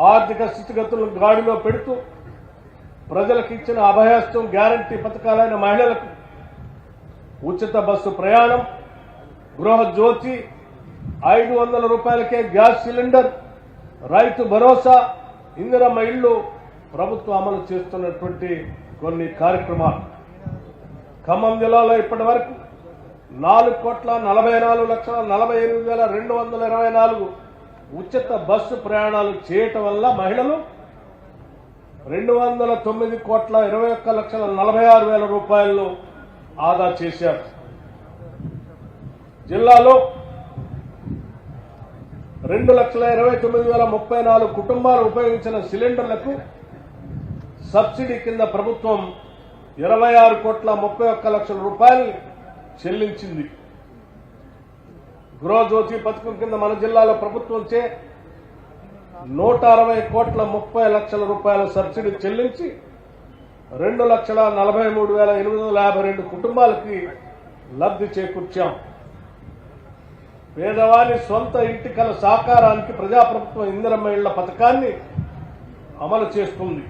ఆర్థిక స్థితిగతులను గాడిలో పెడుతూ ప్రజలకు ఇచ్చిన అభయహస్తం గ్యారంటీ పథకాలైన మహిళలకు ఉచిత బస్సు ప్రయాణం, గృహజ్యోతి, 500 రూపాయలకే గ్యాస్ సిలిండర్, రైతు భరోసా, ఇందిరమ్మ ఇళ్లు ప్రభుత్వం అమలు చేస్తున్నటువంటి కొన్ని కార్యక్రమాలు. ఖమ్మం జిల్లాలో ఇప్పటి వరకు 4,44,48,224 ఉచిత బస్సు ప్రయాణాలు చేయటం వల్ల మహిళలు 209,21,46,000 రూపాయలను ఆదా చేశారు. జిల్లాలో 2,29,034 కుటుంబాలు ఉపయోగించిన సిలిండర్లకు సబ్సిడీ కింద ప్రభుత్వం 26,31,00,000 రూపాయలు చెల్లించింది. గృహజ్యోతి పథకం కింద మన జిల్లాలో ప్రభుత్వంచే 160,30,00,000 రూపాయల సబ్సిడీ చెల్లించి 2,43,852 కుటుంబాలకి లబ్ధి చేకూర్చాం. పేదవాని సొంత ఇంటి కల సాకారానికి ప్రజాప్రభుత్వం ఇందిరమ్మ ఇళ్ల పథకాన్ని అమలు చేస్తుంది.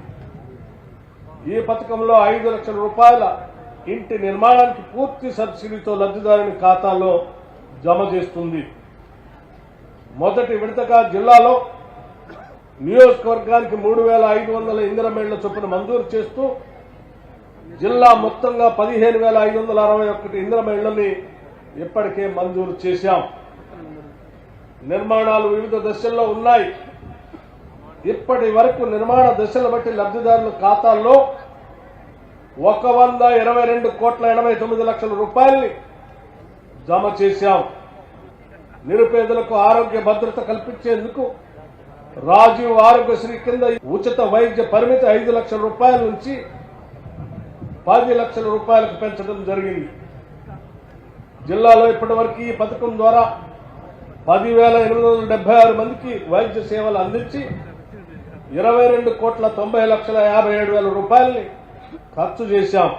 ఈ పథకంలో 5 లక్షల రూపాయల ఇంటి నిర్మాణానికి పూర్తి సబ్సిడీతో లబ్ధిదారుని ఖాతాలో జమ చేస్తుంది. మొదటి విడతగా జిల్లాలో నియోజకవర్గానికి 3,500 ఇందిరమ్మ ఇళ్ల చొప్పున మంజూరు చేస్తూ జిల్లా మొత్తంగా 15,561 ఇందిరమ్మ ఇళ్లని ఇప్పటికే మంజూరు చేశాం. నిర్మాణాలు వివిధ దశల్లో ఉన్నాయి. ఇప్పటి వరకు నిర్మాణ దశల బట్టి లబ్ధిదారుల ఖాతాల్లో 122,89,00,000 రూపాయల్ని జమ చేశాం. నిరుపేదలకు ఆరోగ్య భద్రత కల్పించేందుకు రాజీవ్ ఆరోగ్యశ్రీ కింద ఉచిత వైద్య పరిమితి 5 లక్షల రూపాయల నుంచి 10 లక్షల రూపాయలకు పెంచడం జరిగింది. జిల్లాలో ఇప్పటి వరకు ఈ పథకం ద్వారా 10,876 మందికి వైద్య సేవలు అందించి 22,90,57,000 రూపాయల్ని ఖర్చు చేశాం.